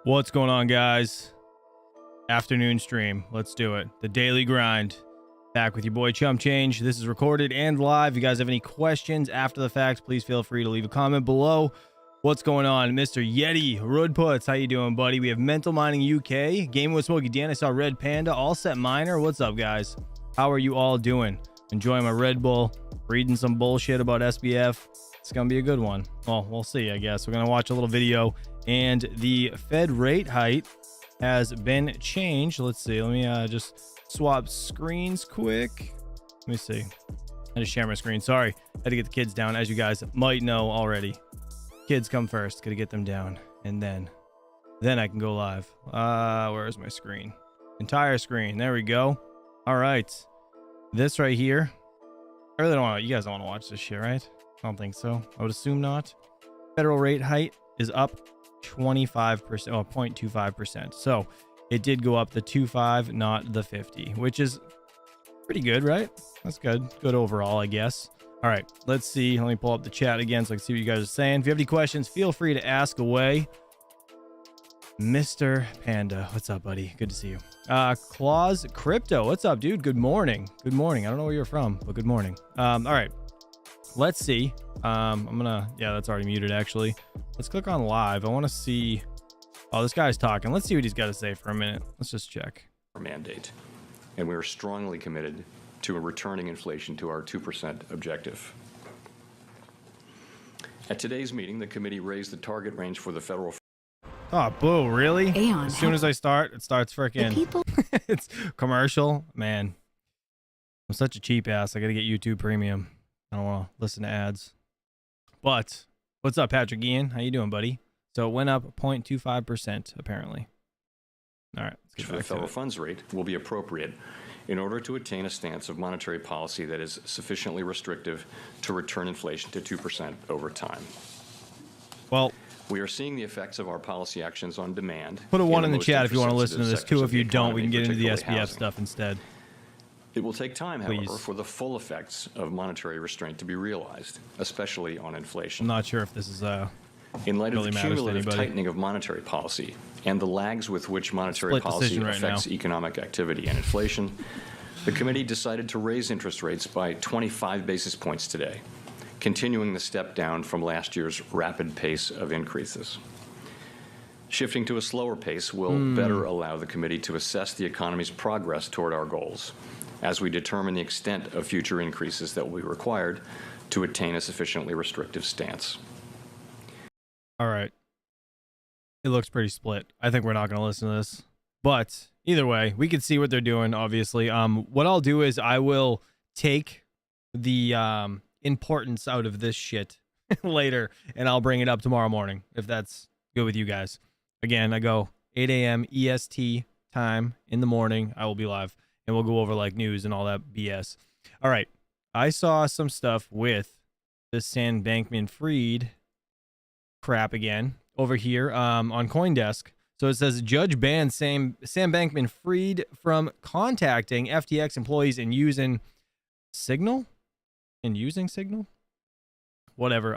What's going on, guys? Afternoon stream. Let's do it. The daily grind. Back with your boy Chump Change. This is recorded and live. If you guys have any questions after the facts, please feel free to leave a comment below. What's going on, Mr. Yeti Rudputs? How you doing, buddy? We have Mental Mining UK, Game with Smokey Dan. I saw Red Panda, All Set Miner. What's up, guys? How are you all doing? Enjoying my Red Bull, reading some bullshit about SBF. It's gonna be a good one. Well, we'll see, I guess. We're gonna watch a little video, and the Fed rate height has been changed. Let's see. Let me just swap screens quick. Let me see. I just share my screen. Sorry, had to get the kids down, as you guys might know already. Kids come first. Gotta get them down, and then I can go live. Where is my screen? Entire screen. There we go. All right, this right here. I really don't want to. You guys don't want to watch this shit, right? I don't think so. I would assume not. Federal rate height is up 25%, or 0.25%. So it did go up the 25, not the 50, which is pretty good, right? That's good. Good overall, I guess. All right, let's see. Let me pull up the chat again so I can see what you guys are saying. If you have any questions, feel free to ask away. Mr. Panda, what's up, buddy? Good to see you. Claus Crypto, what's up, dude? Good morning. Good morning. I don't know where you're from, but good morning. All right, let's see. Yeah, that's already muted, actually. Let's click on live. I want to see. Oh, this guy's talking. Let's see what he's got to say for a minute. Let's just check. Our mandate, and we are strongly committed to returning inflation to our 2% objective. At today's meeting, the committee raised the target range for the federal. Oh, boo, really? Aeon, as soon as I start, it starts freaking. It's commercial. Man, I'm such a cheap ass. I got to get YouTube Premium. I don't want to listen to ads. But what's up, Patrick Ian? How you doing, buddy? So it went up 0.25%, apparently. All right. Let's get back to the federal funds rate will be appropriate in order to attain a stance of monetary policy that is sufficiently restrictive to return inflation to 2% over time. Well, we are seeing the effects of our policy actions on demand. Put a 1 in the chat if you want to listen to this, too. If you don't, we can get into the SBF stuff instead. It will take time, however, for the full effects of monetary restraint to be realized, especially on inflation. I'm not sure if this is in light really of the cumulative tightening of monetary policy and the lags with which monetary policy affects economic activity and inflation, the committee decided to raise interest rates by 25 basis points today, continuing the step down from last year's rapid pace of increases. Shifting to a slower pace will better allow the committee to assess the economy's progress toward our goals, as we determine the extent of future increases that will be required to attain a sufficiently restrictive stance. All right. It looks pretty split. I think we're not going to listen to this. But either way, we can see what they're doing, obviously. What I'll do is I will take the importance out of this shit later, and I'll bring it up tomorrow morning, if that's good with you guys. Again, I go 8 a.m. EST time in the morning. I will be live. And we'll go over like news and all that BS. All right. I saw some stuff with this Bankman-Fried crap again over here on CoinDesk. So it says judge bans Sam Bankman-Fried from contacting FTX employees and using Signal. Whatever.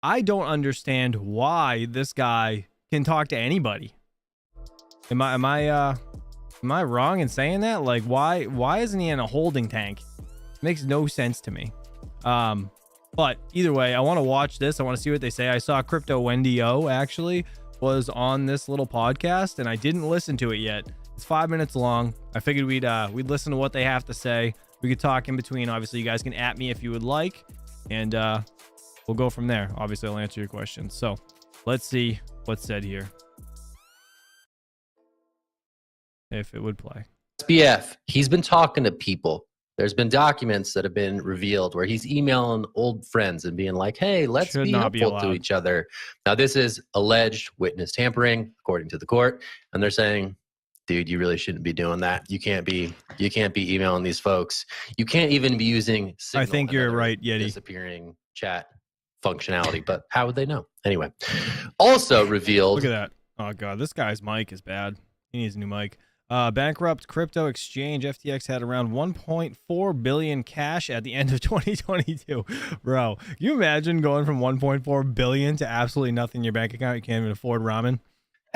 I don't understand why this guy can talk to anybody. Am I wrong in saying that? Like, why isn't he in a holding tank? Makes no sense to me. But either way, I want to watch this. I want to see what they say. I saw Crypto Wendy O actually was on this little podcast, and I didn't listen to it yet. It's 5 minutes long. I figured we'd listen to what they have to say. We could talk in between. Obviously, you guys can @ me if you would like, and we'll go from there. Obviously, I'll answer your questions. So let's see what's said here. If it would play. SBF, he's been talking to people. There's been documents that have been revealed where he's emailing old friends and being like, hey, let's be helpful to each other. Now, this is alleged witness tampering, according to the court. And they're saying, dude, you really shouldn't be doing that. You can't be emailing these folks. You can't even be using Signal. I think you're right, Yeti. Disappearing chat functionality, but how would they know? Anyway, also revealed. Look at that. Oh, God, this guy's mic is bad. He needs a new mic. Bankrupt crypto exchange FTX had around 1.4 billion cash at the end of 2022. Bro, can you imagine going from 1.4 billion to absolutely nothing in your bank account? You can't even afford ramen.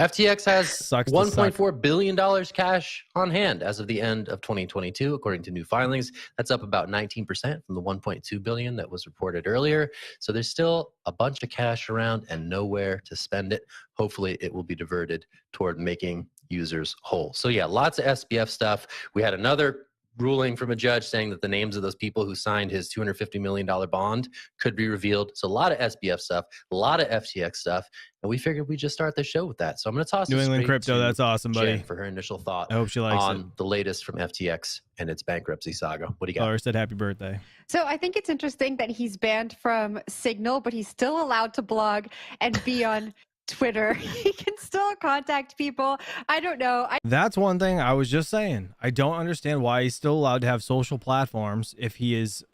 FTX has $1.4 billion cash on hand as of the end of 2022, according to new filings. That's up about 19% from the $1.2 billion that was reported earlier. So there's still a bunch of cash around and nowhere to spend it. Hopefully it will be diverted toward making users whole. So yeah, lots of SBF stuff. We had another ruling from a judge saying that the names of those people who signed his $250 million bond could be revealed. So a lot of SBF stuff, a lot of FTX stuff, and we figured we'd just start the show with that. So I'm going to toss New England Crypto. That's awesome, buddy. Jen for her initial thought. I hope she likes on the latest from FTX and its bankruptcy saga. What do you got? Laura said happy birthday. So I think it's interesting that he's banned from Signal, but he's still allowed to blog and be on Twitter. He can still contact people. I don't know. That's one thing I was just saying. I don't understand why he's still allowed to have social platforms if he is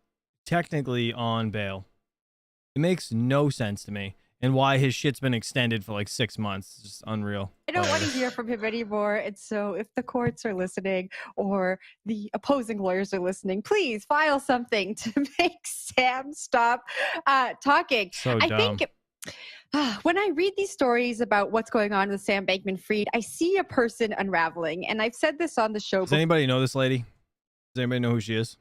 technically on bail. It makes no sense to me. And why his shit's been extended for like 6 months. It's just unreal. I don't want to hear from him anymore. And so if the courts are listening or the opposing lawyers are listening, please file something to make Sam stop talking. So dumb. I think when I read these stories about what's going on with Sam Bankman-Fried, I see a person unraveling. And I've said this on the show. Does anybody know this lady? Does anybody know who she is?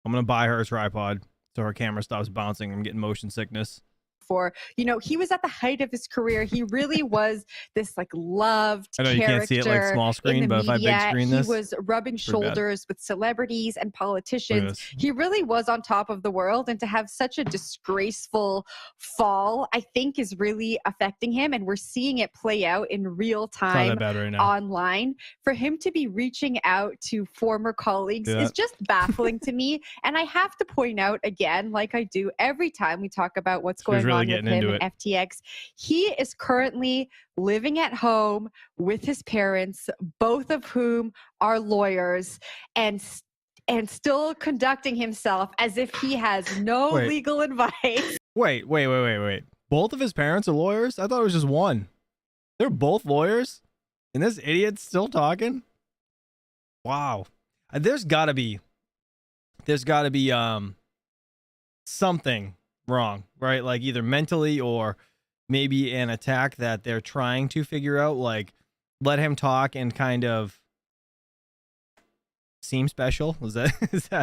I'm going to buy her a tripod so her camera stops bouncing. I'm getting motion sickness. For, you know, he was at the height of his career. He really was this like loved I know you can't see it like small screen, but if I big screen this, he was rubbing shoulders with celebrities and politicians. He really was on top of the world, and to have such a disgraceful fall, I think, is really affecting him, and we're seeing it play out in real time online. For him to be reaching out to former colleagues is just baffling to me. And I have to point out again, like I do every time we talk about what's going on with him and FTX, he is currently living at home with his parents, both of whom are lawyers, and still conducting himself as if he has no legal advice. Wait. Both of his parents are lawyers? I thought it was just one. They're both lawyers? And this idiot's still talking? Wow. There's gotta be something wrong, right? Like either mentally or maybe an attack that they're trying to figure out. Like, let him talk and kind of seem special. Is that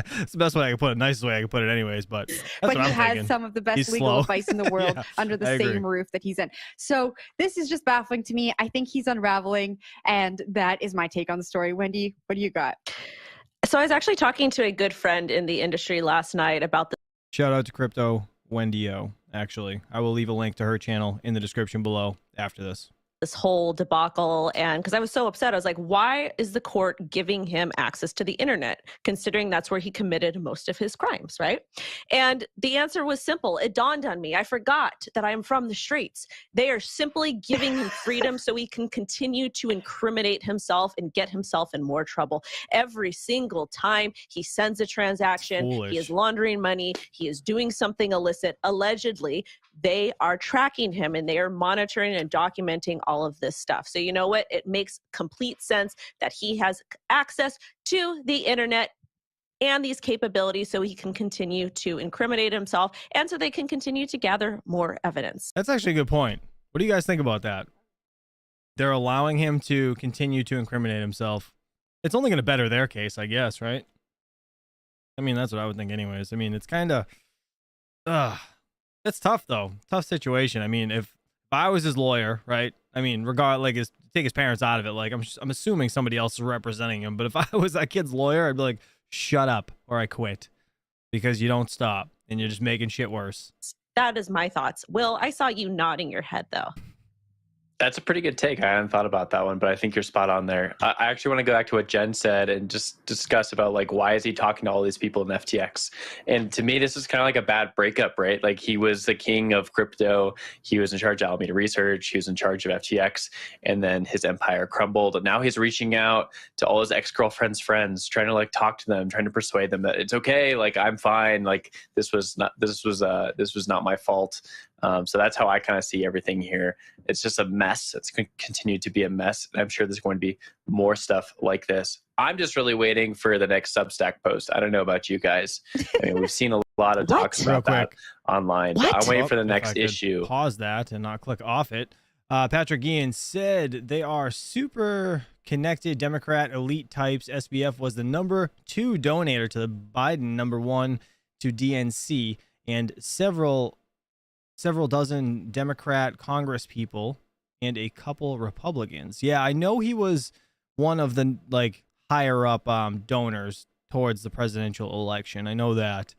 that's the best way I can put it? Nicest way I can put it, anyways. But he has some of the best legal advice in the world under the same roof that he's in. So this is just baffling to me. I think he's unraveling, and that is my take on the story. Wendy, what do you got? So I was actually talking to a good friend in the industry last night about the shout out to Crypto Wendy O. Actually, I will leave a link to her channel in the description below after this whole debacle. And because I was so upset, I was like, why is the court giving him access to the internet, considering that's where he committed most of his crimes, right? And the answer was simple. It dawned on me. I forgot that I'm from the streets. They are simply giving him freedom so he can continue to incriminate himself and get himself in more trouble. Every single time he sends a transaction, he is laundering money, he is doing something illicit, allegedly. They are tracking him and they are monitoring and documenting all of this stuff. So you know what? It makes complete sense that he has access to the internet and these capabilities so he can continue to incriminate himself and so they can continue to gather more evidence. That's actually a good point. What do you guys think about that? They're allowing him to continue to incriminate himself. It's only going to better their case, I guess, right? I mean, that's what I would think anyways. I mean, it's kind of... It's tough, though. Tough situation. I mean, if I was his lawyer, right? I mean, take his parents out of it. Like, I'm assuming somebody else is representing him. But if I was that kid's lawyer, I'd be like, shut up or I quit. Because you don't stop and you're just making shit worse. That is my thoughts. Will, I saw you nodding your head, though. That's a pretty good take. I hadn't thought about that one, but I think you're spot on there. I actually want to go back to what Jen said and just discuss about, like, why is he talking to all these people in FTX? And to me, this is kind of like a bad breakup, right? Like, he was the king of crypto. He was in charge of Alameda Research. He was in charge of FTX. And then his empire crumbled. And now he's reaching out to all his ex-girlfriend's friends, trying to, like, talk to them, trying to persuade them that it's okay. Like, I'm fine. Like, this was not my fault. So that's how I kind of see everything here. It's just a mess. It's going to continue to be a mess. I'm sure there's going to be more stuff like this. I'm just really waiting for the next Substack post. I don't know about you guys. I mean, we've seen a lot of talks about that online. But I'm waiting for the next issue. Pause that and not click off it. Patrick Ian said they are super connected Democrat elite types. SBF was the number 2 donator to the Biden, number 1 to DNC, and several dozen Democrat Congress people and a couple Republicans. Yeah, I know he was one of the like higher up donors towards the presidential election. I know that.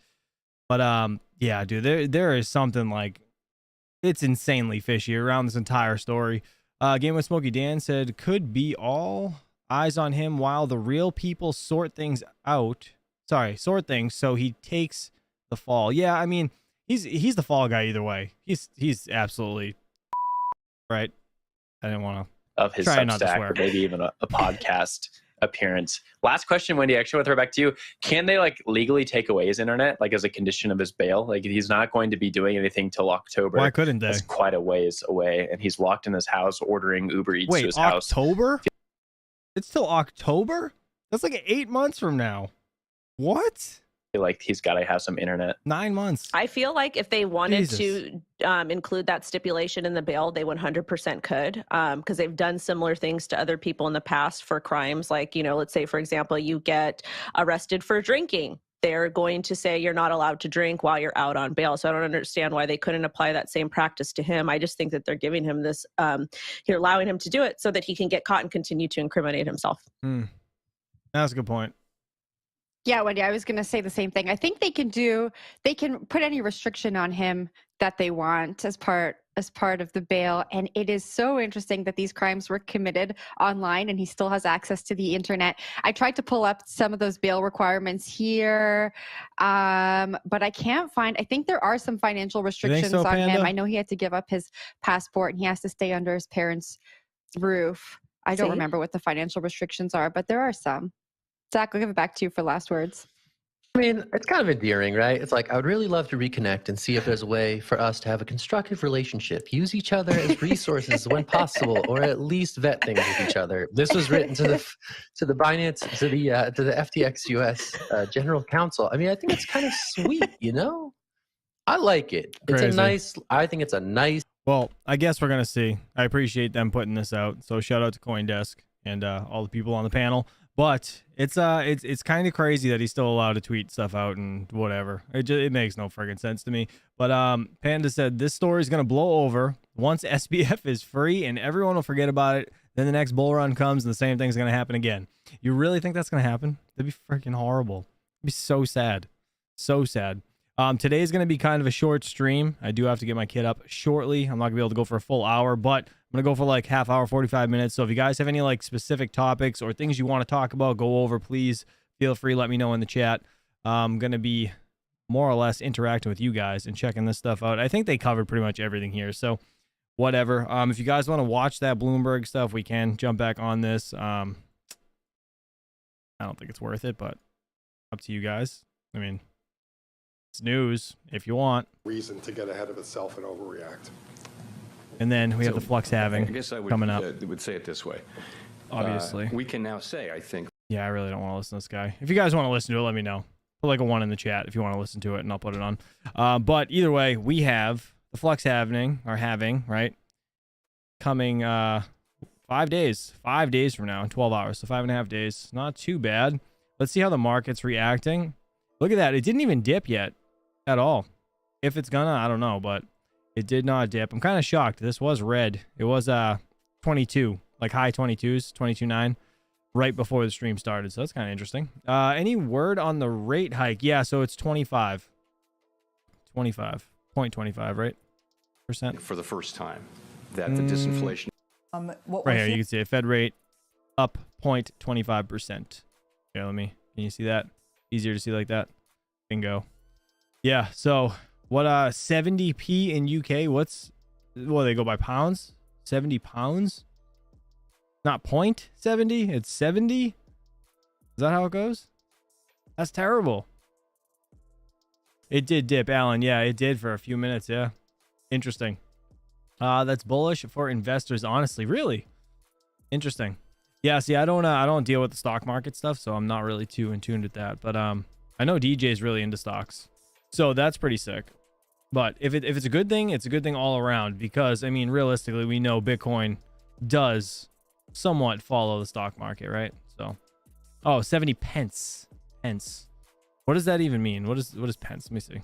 But yeah, dude, there is something like, it's insanely fishy around this entire story. Game with Smokey Dan said, could be all eyes on him while the real people sort things out. Sort things so he takes the fall. Yeah, I mean, he's the fall guy either way. He's absolutely right. I didn't want to of his Substack, or maybe even a podcast appearance. Last question, Wendy. I actually want to throw it back to you. Can they like legally take away his internet, like as a condition of his bail? Like he's not going to be doing anything till October. Why couldn't they? That's quite a ways away, and he's locked in his house ordering Uber Eats to his house. October? It's till October? That's like 8 months from now. What? Like he's got to have some internet. 9 months. I feel like if they wanted to include that stipulation in the bail, they 100% could, because they've done similar things to other people in the past for crimes. Like, you know, let's say, for example, you get arrested for drinking. They're going to say you're not allowed to drink while you're out on bail. So I don't understand why they couldn't apply that same practice to him. I just think that they're giving him this, you're allowing him to do it so that he can get caught and continue to incriminate himself. That's a good point. Yeah, Wendy, I was going to say the same thing. I think they can put any restriction on him that they want as part of the bail. And it is so interesting that these crimes were committed online and he still has access to the internet. I tried to pull up some of those bail requirements here, but I can't find, I think there are some financial restrictions on him. I know he had to give up his passport and he has to stay under his parents' roof. I don't remember what the financial restrictions are, but there are some. Zach, I'll give it back to you for last words. I mean, it's kind of endearing, right? It's like, I would really love to reconnect and see if there's a way for us to have a constructive relationship, use each other as resources when possible, or at least vet things with each other. This was written to the Binance, to the FTX US General Counsel. I mean, I think it's kind of sweet, you know? I like it. I think it's a nice. Well, I guess we're going to see. I appreciate them putting this out. So shout out to CoinDesk and all the people on the panel. But it's kind of crazy that he's still allowed to tweet stuff out and whatever. It makes no friggin' sense to me. But Panda said this story is gonna blow over once SBF is free and everyone will forget about it. Then the next bull run comes and the same thing's gonna happen again. You really think that's gonna happen? That'd be freaking horrible. It'd be so sad, so sad. Today is gonna be kind of a short stream. I do have to get my kid up shortly. I'm not gonna be able to go for a full hour, but I'm gonna go for like half hour, 45 minutes. So if you guys have any like specific topics or things you want to talk about, go over, please feel free. Let me know in the chat. I'm gonna be more or less interacting with you guys and checking this stuff out. I think they covered pretty much everything here. So whatever. If you guys want to watch that Bloomberg stuff, we can jump back on this. I don't think it's worth it, but up to you guys. I mean, it's news if you want. Reason to get ahead of itself and overreact. And then we have the flux halving coming up. I would say it this way. Obviously. We can now say, I think. Yeah, I really don't want to listen to this guy. If you guys want to listen to it, let me know. Put like a 1 in the chat if you want to listen to it, and I'll put it on. But either way, we have the flux having, right? Coming 5 days. 5 days from now, 12 hours. So 5.5 days. Not too bad. Let's see how the market's reacting. Look at that. It didn't even dip yet at all. If it's gonna, I don't know, but it did not dip. I'm kind of shocked. This was red. It was 22, like high 22s, 22.9 right before the stream started. So that's kind of interesting. Any word on the rate hike? Yeah, so it's 25. 25.25, right? Percent. For the first time that the disinflation. Right here, you can see it. Fed rate up 0.25%. Here, can you see that? Easier to see like that. Bingo. Yeah, so what 70p in UK? They go by pounds? 70 pounds? Not 0.70, it's 70? Is that how it goes? That's terrible. It did dip, Alan. Yeah, it did for a few minutes, yeah. Interesting. That's bullish for investors, honestly. Really? Interesting. Yeah, see, I don't deal with the stock market stuff, so I'm not really too in tune with that. But I know DJ's really into stocks. So that's pretty sick. But if it's a good thing, it's a good thing all around, because I mean, realistically, we know Bitcoin does somewhat follow the stock market, right? So, oh, 70 pence. What does that even mean? What is pence? Let me see.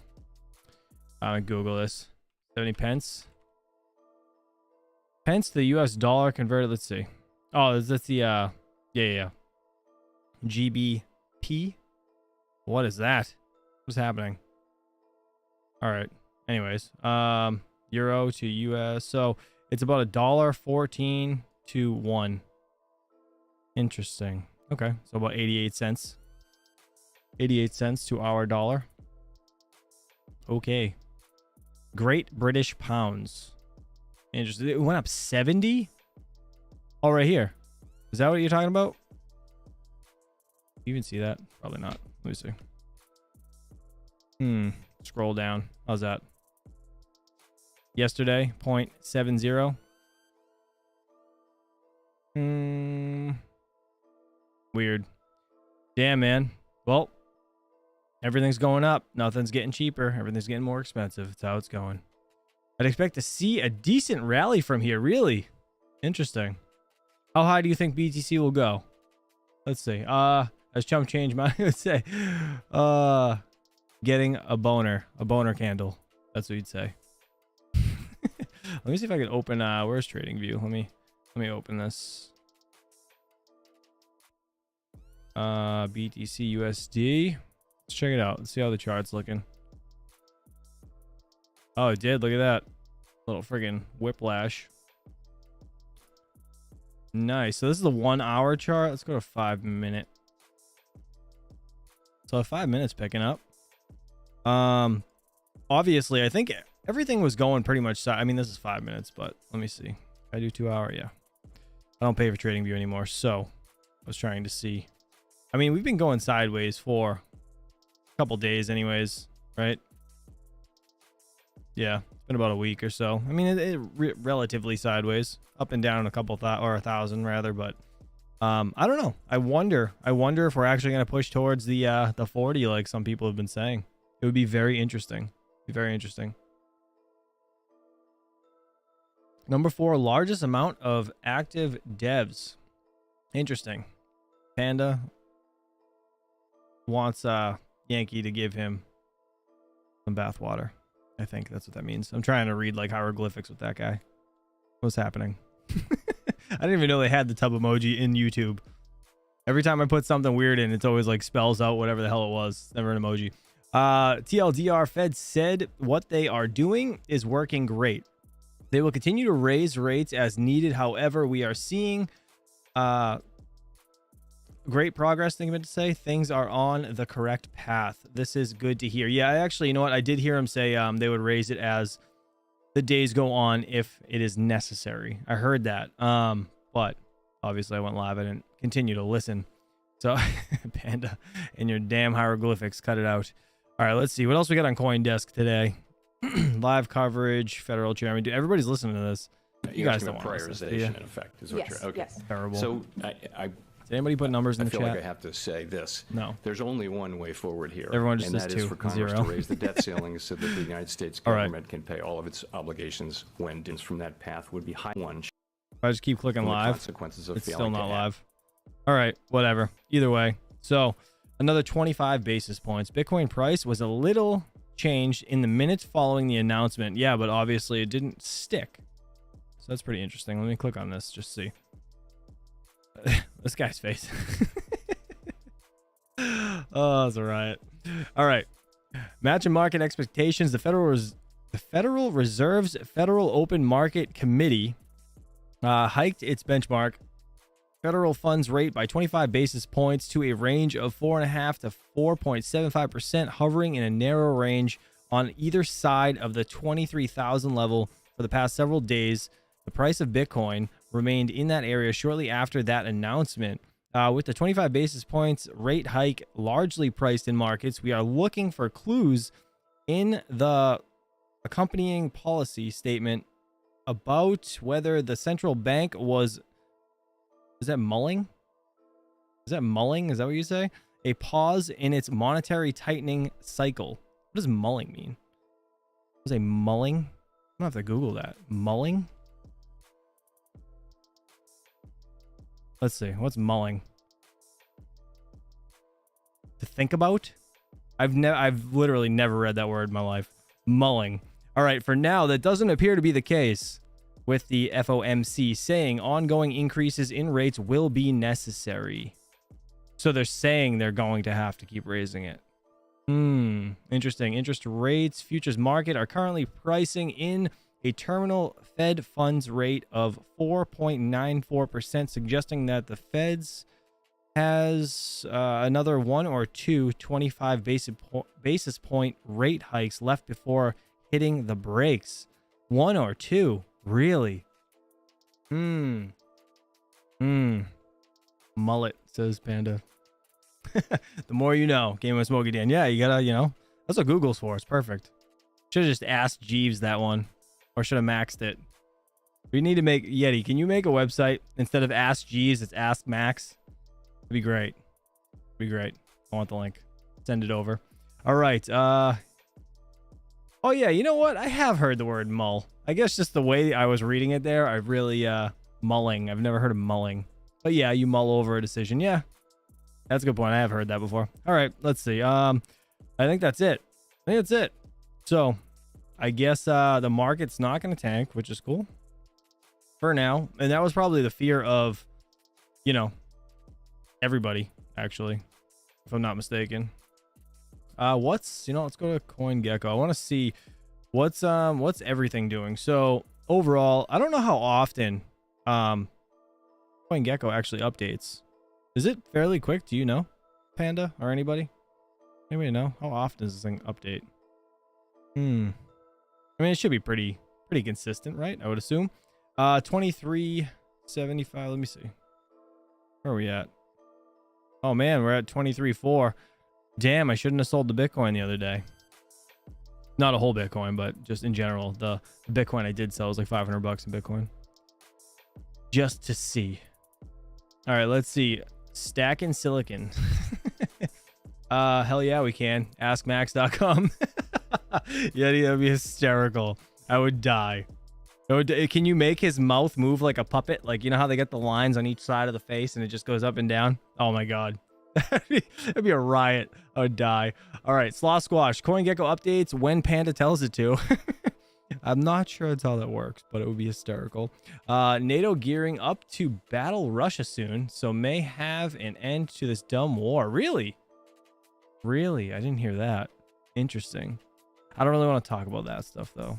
I'm gonna Google this. 70 pence. Pence to the US dollar converted. Let's see. Oh, that's the yeah. GBP. What is that? What's happening? All right. Anyways, euro to US. So it's about $1.14 to 1. Interesting. Okay, so about 88 cents. 88 cents to our dollar. Okay. Great British pounds. Interesting. It went up 70? Oh, right here. Is that what you're talking about? You even see that? Probably not. Let me see. Scroll down. How's that? Yesterday, 0.70. Weird. Damn, man. Well, everything's going up. Nothing's getting cheaper. Everything's getting more expensive. That's how it's going. I'd expect to see a decent rally from here. Really? Interesting. How high do you think BTC will go? Let's see. As Chump Change might say, getting a boner candle. That's what you'd say. Let me see if I can open, where's TradingView? Let me open this. BTC USD. Let's check it out. Let's see how the chart's looking. Oh, it did. Look at that. Little friggin' whiplash. Nice. So this is the 1 hour chart. Let's go to 5 minute. So 5 minutes picking up. Obviously, I think everything was going pretty much. I mean, this is 5 minutes, but let me see. I do 2 hour. Yeah. I don't pay for TradingView anymore. So I was trying to see. I mean, we've been going sideways for a couple days anyways, right? Yeah. It's been about a week or so. I mean, it relatively sideways, up and down a couple or 1,000 rather, but I don't know. I wonder if we're actually going to push towards the 40 like some people have been saying. It would be very interesting. Very interesting. Number 4, largest amount of active devs. Interesting. Panda wants Yankee to give him some bathwater. I think that's what that means. I'm trying to read like hieroglyphics with that guy. What's happening? I didn't even know they had the tub emoji in YouTube. Every time I put something weird in, it's always like spells out whatever the hell it was. It's never an emoji. TLDR Fed said what they are doing is working great. They will continue to raise rates as needed. However, we are seeing great progress. Think about to say things are on the correct path. This is good to hear. Yeah, actually, you know what? I did hear him say they would raise it as the days go on if it is necessary. I heard that. But obviously I went live. I didn't continue to listen. So Panda and your damn hieroglyphics, cut it out. All right, let's see what else we got on CoinDesk today. Live coverage, federal chairman. Dude, everybody's listening to this. You guys don't want prioritization in effect is what you're okay. Yes. Terrible. So did anybody put numbers in the chat? I feel like I have to say this. No. There's only one way forward here. Everyone just and says that is 2, for Congress 0. to raise the debt ceiling so that the United States government can pay all of its obligations when from that path would be high one. If I just keep clicking live, consequences of it's still not live. All right, whatever. Either way. So another 25 basis points. Bitcoin price was a little changed in the minutes following the announcement. Yeah, but obviously it didn't stick. So that's pretty interesting. Let me click on this, just see. This guy's face. Oh, that's a riot. All right. Matching market expectations. The Federal Reserve's Federal Open Market Committee hiked its benchmark federal funds rate by 25 basis points to a range of 4.5 to 4.75%, hovering in a narrow range on either side of the 23,000 level for the past several days. The price of Bitcoin remained in that area shortly after that announcement. With the 25 basis points rate hike largely priced in markets, we are looking for clues in the accompanying policy statement about whether the central bank was... Is that mulling? Is that mulling? Is that what you say? A pause in its monetary tightening cycle. What does mulling mean? Was a mulling? I'm gonna have to Google that. Mulling? Let's see. What's mulling? To think about? I've literally never read that word in my life. Mulling. All right, for now, that doesn't appear to be the case, with the FOMC saying ongoing increases in rates will be necessary. So they're saying they're going to have to keep raising it. Interesting. Interest rates, futures market are currently pricing in a terminal Fed funds rate of 4.94%, suggesting that the Fed's has another 1 or 2 25 basis point rate hikes left before hitting the brakes. 1 or 2, really? Mullet, says Panda. The more you know. Game of Smokey Dan. Yeah, you gotta, that's what Google's for. It's perfect. Should have just asked Jeeves that one, or should have maxed it. We need to make Yeti. Can you make a website instead of Ask Jeeves? It's Ask Max. It'd be great. Be great. I want the link. Send it over. All right. Oh yeah, you know what? I have heard the word mull. I guess just the way I was reading it there, I really mulling. I've never heard of mulling. But yeah, you mull over a decision. Yeah. That's a good point. I have heard that before. All right, let's see. I think that's it. So, I guess the market's not going to tank, which is cool for now. And that was probably the fear of, everybody, actually, if I'm not mistaken. Let's go to CoinGecko. I want to see what's everything doing. So overall, I don't know how often CoinGecko actually updates. Is it fairly quick? Do you know, Panda, or anybody? Anybody know? How often does this thing update? I mean, it should be pretty consistent, right? I would assume. 2375. Let me see. Where are we at? Oh man, we're at 23.4. Damn, I shouldn't have sold the Bitcoin the other day. Not a whole Bitcoin, but just in general, the Bitcoin I did sell was like $500 in Bitcoin. Just to see. All right, let's see. Stacking silicon. Hell yeah, we can. AskMax.com. Yeah, that'd be hysterical. I would die. Can you make his mouth move like a puppet? Like, you know how they get the lines on each side of the face and it just goes up and down? Oh my god. That'd be a riot. I would die. All right, Sloth Squash. CoinGecko updates when Panda tells it to. I'm not sure that's how that works, but it would be hysterical. NATO gearing up to battle Russia soon, so may have an end to this dumb war. Really? Really? I didn't hear that. Interesting. I don't really want to talk about that stuff, though.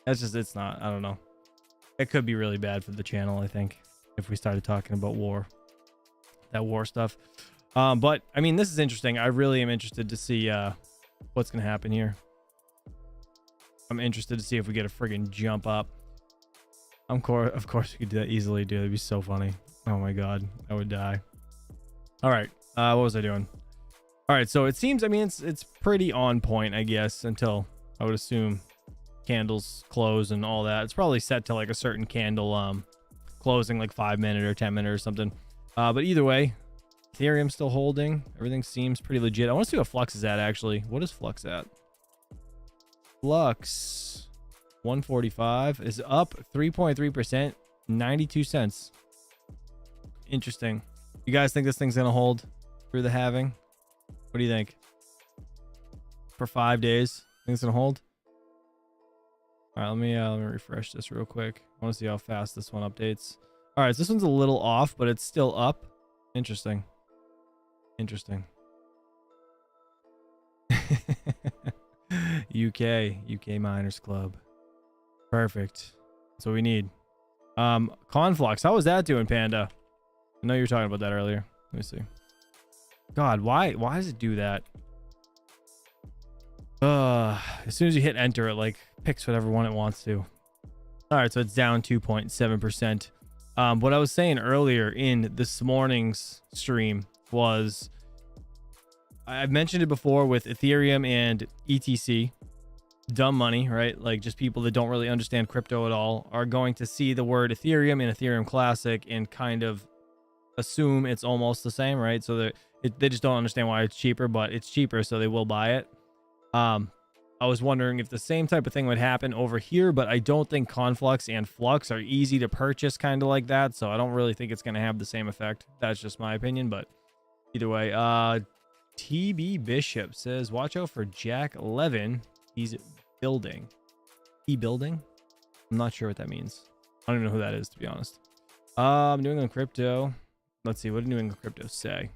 It's not. I don't know. It could be really bad for the channel, I think, if we started talking about war. That war stuff. But, I mean, this is interesting. I really am interested to see what's going to happen here. I'm interested to see if we get a friggin' jump up. Of course, we could do that easily, dude. That'd be so funny. Oh my god, I would die. All right, what was I doing? All right, so it seems, I mean, it's pretty on point, I guess, until I would assume candles close and all that. It's probably set to like a certain candle closing, like 5-minute or 10-minute or something. But either way, Ethereum's still holding. Everything seems pretty legit. I want to see what Flux is at, actually. What is Flux at? Flux 145 is up 3.3%, 92 cents. Interesting. You guys think this thing's gonna hold through the halving? What do you think? For 5 days, think it's gonna hold? All right, let me refresh this real quick. I want to see how fast this one updates. All right, so this one's a little off, but it's still up. Interesting. UK Miners Club. Perfect. That's what we need. Conflux. How was that doing, Panda? I know you were talking about that earlier. Let me see. God, why does it do that? As soon as you hit enter, it like picks whatever one it wants to. All right, so it's down 2.7%. What I was saying earlier in this morning's stream was, I've mentioned it before with Ethereum and ETC. Dumb money, right? Like just people that don't really understand crypto at all are going to see the word Ethereum and Ethereum Classic and kind of assume it's almost the same, right? So they just don't understand why it's cheaper, but it's cheaper, so they will buy it. I I was wondering if the same type of thing would happen over here, but I don't think Conflux and Flux are easy to purchase kind of like that. So I don't really think it's going to have the same effect. That's just my opinion, but either way, TB Bishop says, watch out for Jack 11. He's building. He building? I'm not sure what that means. I don't even know who that is, to be honest. New England Crypto. Let's see. What did New England Crypto say?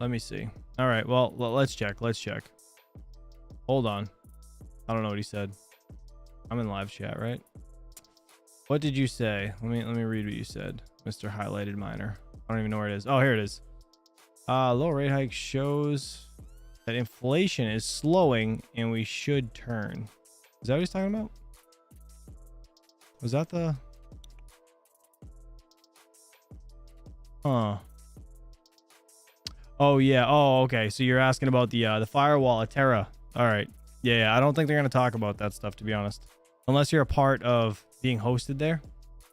Let me see. All right. Well, let's check. Let's check. Hold on. I don't know what he said. I'm in live chat, right? What did you say? Let me read what you said, Mr. Highlighted Miner. I don't even know where it is. Oh, here it is. Low rate hike shows that inflation is slowing and we should turn. Is that what he's talking about? Was that the... Huh. Oh, yeah. Oh, okay. So you're asking about the firewall at Terra. All right. Yeah, I don't think they're going to talk about that stuff, to be honest. Unless you're a part of being hosted there,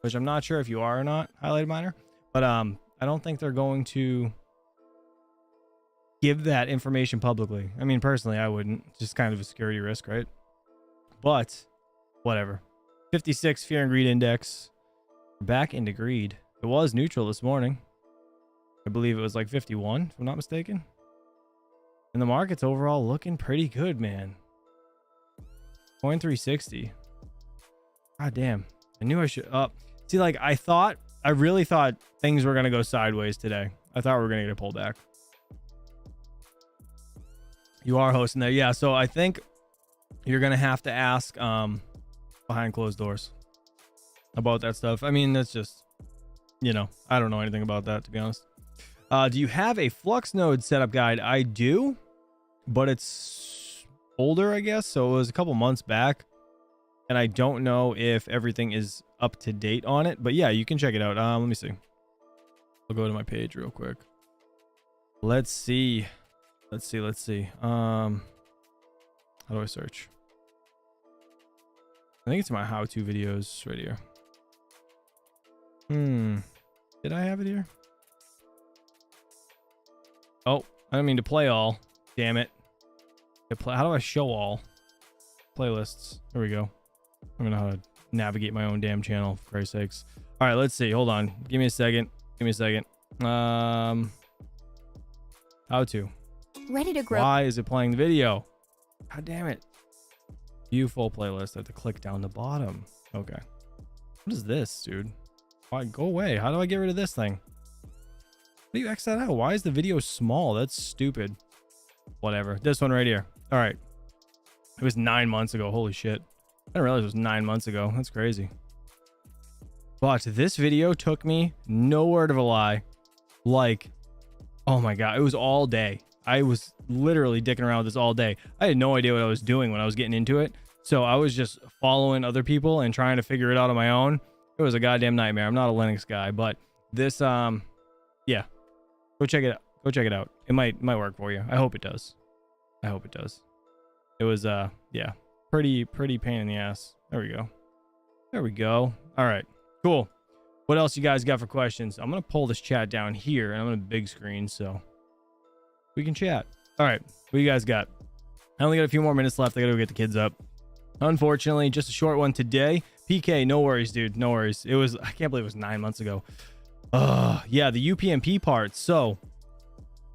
which I'm not sure if you are or not, Highlighted Miner. But I don't think they're going to give that information publicly. I mean, personally, I wouldn't. It's just kind of a security risk, right? But whatever. 56 Fear and Greed Index. Back into greed. It was neutral this morning. I believe it was like 51, if I'm not mistaken. And the market's overall looking pretty good, man. Coin 360. God damn. I knew I should see, like, I really thought things were gonna go sideways today. I thought we were gonna get a pullback. You are hosting there. Yeah, so I think you're gonna have to ask behind closed doors about that stuff. I mean, that's just, you know, I don't know anything about that, to be honest. Do you have a Flux node setup guide? I do, but it's older, I guess. So it was a couple months back, and I don't know if everything is up to date on it. But yeah, you can check it out. Let me see. I'll go to my page real quick. Let's see. How do I search? I think it's my how-to videos right here. Did I have it here? Oh, I don't mean to play all. Damn it. How do I show all? Playlists. There we go. I don't know how to navigate my own damn channel, for Christ's sakes. All right, let's see. Hold on. Give me a second. How to. Ready to grow. Why is it playing the video? God damn it. View full playlist. I have to click down the bottom. Okay. What is this, dude? Why go away? How do I get rid of this thing? How do you X that out? Why is the video small? That's stupid. Whatever. This one right here. All right. It was 9 months ago. Holy shit. I didn't realize it was 9 months ago. That's crazy. But this video took me, no word of a lie, like, oh my God, it was all day. I was literally dicking around with this all day. I had no idea what I was doing when I was getting into it. So I was just following other people and trying to figure it out on my own. It was a goddamn nightmare. I'm not a Linux guy, but this, yeah, go check it out. Go check it out. It might work for you. I hope it does. It was, yeah, pretty pain in the ass. There we go. All right, cool. What else you guys got for questions? I'm going to pull this chat down here and I'm going to big screen so we can chat. All right, what do you guys got? I only got a few more minutes left. I got to go get the kids up. Unfortunately, just a short one today. PK, no worries, dude. No worries. It was, I can't believe it was 9 months ago. Yeah, the UPnP part. So,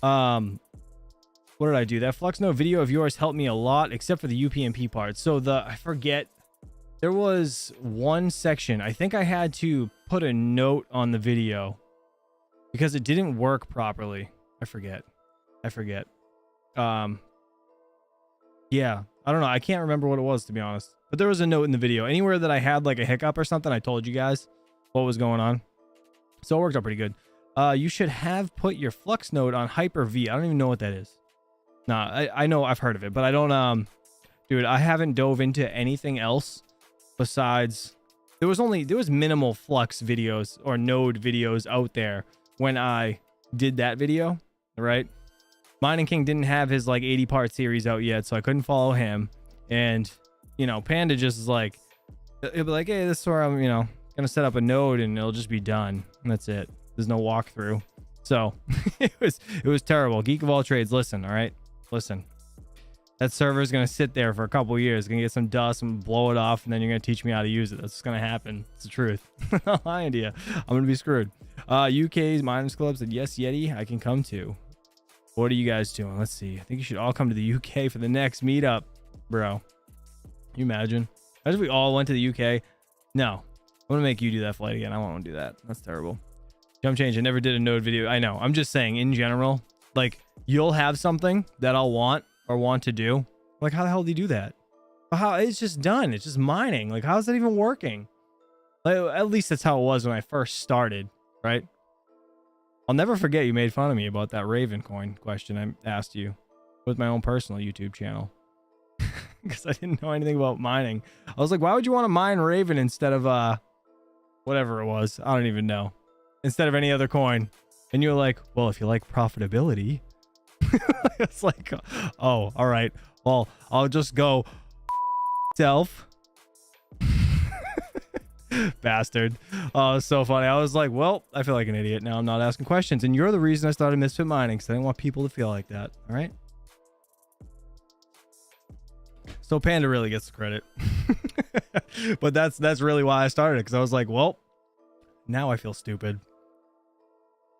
what did I do? That Flux node video of yours helped me a lot, except for the UPnP part. So I forget, there was one section. I think I had to put a note on the video because it didn't work properly. I forget. Yeah, I don't know. I can't remember what it was, to be honest. But there was a note in the video. Anywhere that I had like a hiccup or something, I told you guys what was going on. So it worked out pretty good. You should have put your Flux node on Hyper-V. I don't even know what that is. Nah, I know I've heard of it, but I don't, dude, I haven't dove into anything else besides, there was minimal Flux videos or node videos out there when I did that video, right? Mining King didn't have his like 80-part series out yet, so I couldn't follow him. And, you know, Panda just is like, he'll be like, hey, this is where I'm, you know, gonna set up a node and it'll just be done. And that's it. There's no walkthrough. So it was terrible. Geek of all trades, listen, all right? Listen. That server is going to sit there for a couple years, going to get some dust and blow it off, and then you're going to teach me how to use it. That's what's going to happen. It's the truth. I'm not lying to you. I'm going to be screwed. UK's Miners Club said, yes, Yeti, I can come too. What are you guys doing? Let's see. I think you should all come to the UK for the next meetup, bro. Can you imagine? Imagine if we all went to the UK. No. I'm going to make you do that flight again. I won't do that. That's terrible. Jump change. I never did a node video. I know. I'm just saying in general, like you'll have something that I'll want or want to do. Like, how the hell do you do that? How it's just done. It's just mining. Like, how's that even working? Like, at least that's how it was when I first started, right? I'll never forget you made fun of me about that Raven coin question I asked you with my own personal YouTube channel. Because I didn't know anything about mining. I was like, why would you want to mine Raven instead of whatever it was? I don't even know. Instead of any other coin. And you were like, well, if you like profitability. It's like, oh, all right. Well, I'll just go self. Bastard. Oh, it's so funny. I was like, well, I feel like an idiot now. I'm not asking questions. And you're the reason I started Misfit Mining, because I didn't want people to feel like that. All right. So Panda really gets the credit. But that's really why I started, because I was like, well, now I feel stupid.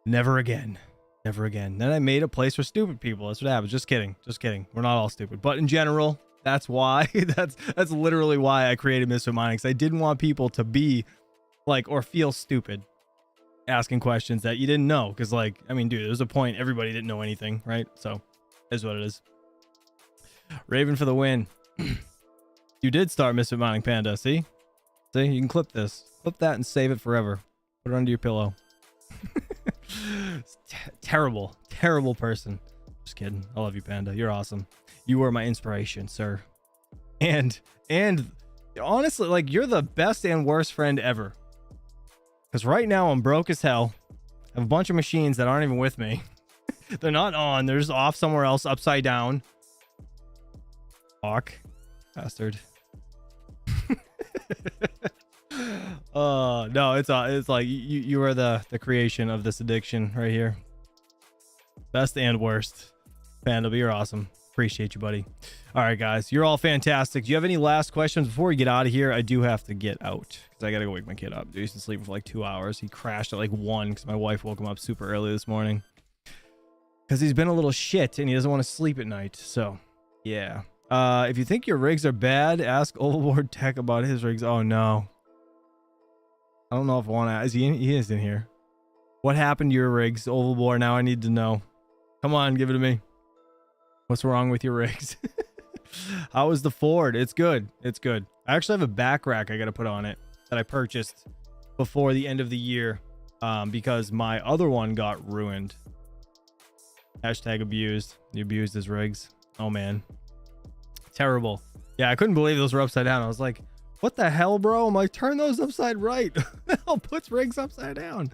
Never again. Never again. Then I made a place for stupid people. That's what happens. Just kidding. Just kidding. We're not all stupid. But in general, that's why. That's literally why I created Misfit Mining, because I didn't want people to be like or feel stupid asking questions that you didn't know. Because like, I mean, dude, there's a point everybody didn't know anything, right? So is what it is. Raven for the win. You did start Misfit Mining, Panda. See? See? You can clip this. Clip that and save it forever. Put it under your pillow. Terrible person. Just kidding. I love you, Panda. You're awesome. You were my inspiration, sir. And honestly, like, you're the best and worst friend ever, because right now I'm broke as hell. I have a bunch of machines that aren't even with me. They're not on. They're just off somewhere else, upside down. Fuck, bastard. No, it's like you are the creation of this addiction right here. Best and worst. Panda, you're awesome. Appreciate you, buddy. All right, guys, you're all fantastic. Do you have any last questions before we get out of here? I do have to get out because I gotta go wake my kid up. Dude, he's been sleeping for like 2 hours. He crashed at like 1 because my wife woke him up super early this morning because he's been a little shit and he doesn't want to sleep at night. So yeah. If you think your rigs are bad, ask Overboard Tech about his rigs. Oh no. I don't know if I want to. Is he in? He is in here. What happened to your rigs, Overboard? Now I need to know. Come on, give it to me. What's wrong with your rigs? How is the Ford? It's good. It's good. I actually have a back rack I got to put on it that I purchased before the end of the year because my other one got ruined. Hashtag abused. He abused his rigs. Oh, man. Terrible. Yeah, I couldn't believe those were upside down. I was like, what the hell, bro? I'm like, turn those upside right. The hell puts rigs upside down?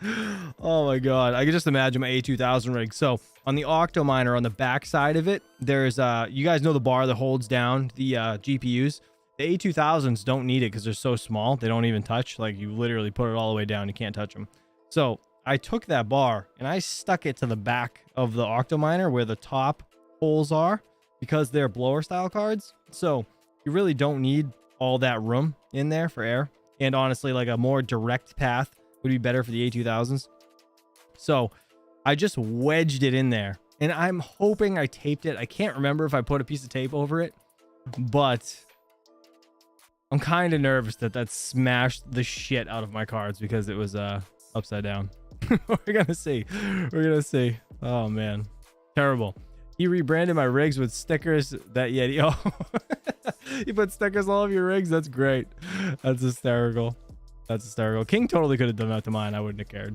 Oh my god. I can just imagine my A2000 rig. So on the OCTOMINER, on the back side of it, there's you guys know the bar that holds down the GPUs. The A2000s don't need it because they're so small. They don't even touch. Like, you literally put it all the way down. You can't touch them. So I took that bar and I stuck it to the back of the OCTOMINER where the top holes are, because they're blower style cards. So you really don't need all that room in there for air. And honestly, like, a more direct path would be better for the A2000s. So I just wedged it in there and I'm hoping I taped it. I can't remember if I put a piece of tape over it, but I'm kind of nervous that smashed the shit out of my cards because it was upside down. We're gonna see. We're gonna see. Oh man, terrible. He rebranded my rigs with stickers. That Yeti. Oh, you put stickers all over your rigs. That's great. That's hysterical. That's hysterical. King totally could have done that to mine. I wouldn't have cared.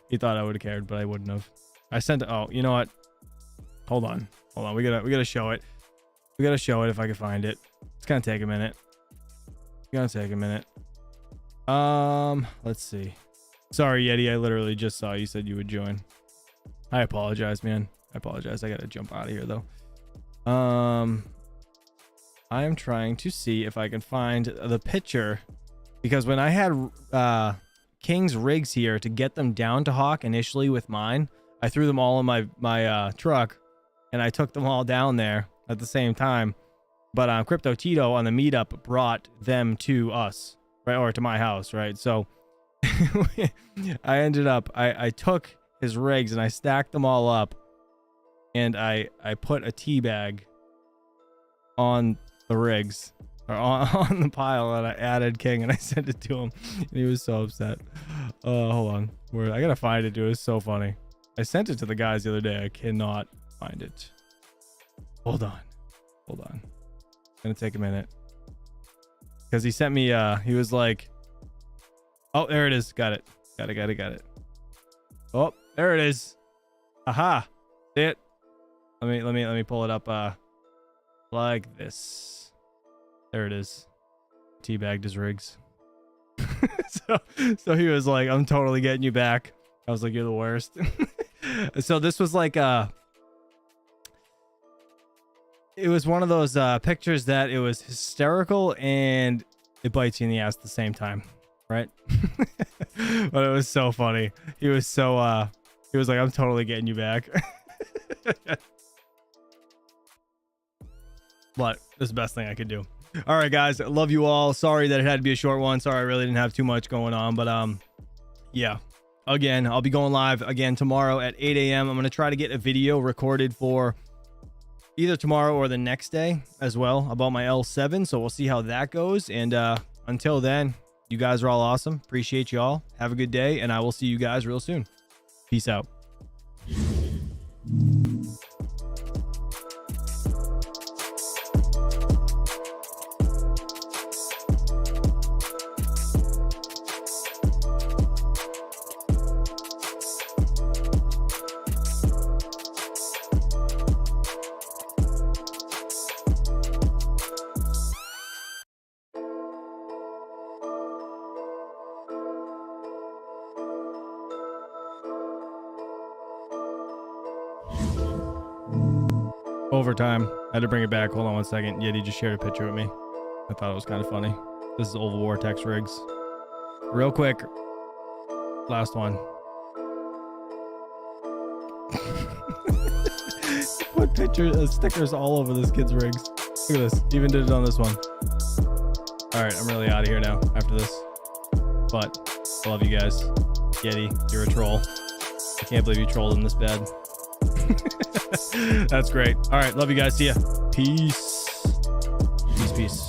He thought I would have cared, but I wouldn't have. I sent it. Oh, you know what? Hold on. Hold on. We gotta show it. We gotta show it if I can find it. It's gonna take a minute. It's gonna take a minute. Let's see. Sorry, Yeti. I literally just saw you said you would join. I apologize, man. I apologize. I gotta jump out of here though. I am trying to see if I can find the picture, because when I had King's rigs here to get them down to Hawk initially with mine, I threw them all in my truck, and I took them all down there at the same time. But Crypto Tito on the meetup brought them to us, right, or to my house, right? So I ended up, I took his rigs and I stacked them all up, and I put a tea bag on the rigs, or on the pile, and I added King, and I sent it to him, and he was so upset. Hold on, I gotta find it, dude. It's so funny. I sent it to the guys the other day. I cannot find it. Hold on. It's gonna take a minute, because he sent me he was like, oh, there it is. Got it. Oh, there it is. Aha. See it? Let me pull it up like this. There it is. Teabagged his rigs. so he was like, I'm totally getting you back. I was like, you're the worst. So this was like it was one of those pictures that it was hysterical and it bites you in the ass at the same time, right? But it was so funny. He was so he was like, I'm totally getting you back. But it's the best thing I could do. All right, guys, love you all. Sorry that it had to be a short one. Sorry I really didn't have too much going on, but yeah, again, I'll be going live again tomorrow at 8 a.m. I'm going to try to get a video recorded for either tomorrow or the next day as well about my L7. So we'll see how that goes. And until then, you guys are all awesome. Appreciate you all. Have a good day, and I will see you guys real soon. Peace out. Overtime. I had to bring it back. Hold on one second. Yeti just shared a picture with me. I thought it was kind of funny. This is Oval Vortex rigs. Real quick. Last one. Put pictures, stickers all over this kid's rigs. Look at this. Even did it on this one. All right, I'm really out of here now after this. But I love you guys. Yeti, you're a troll. I can't believe you trolled him this bad. That's great. All right, love you guys. See ya. Peace. Peace.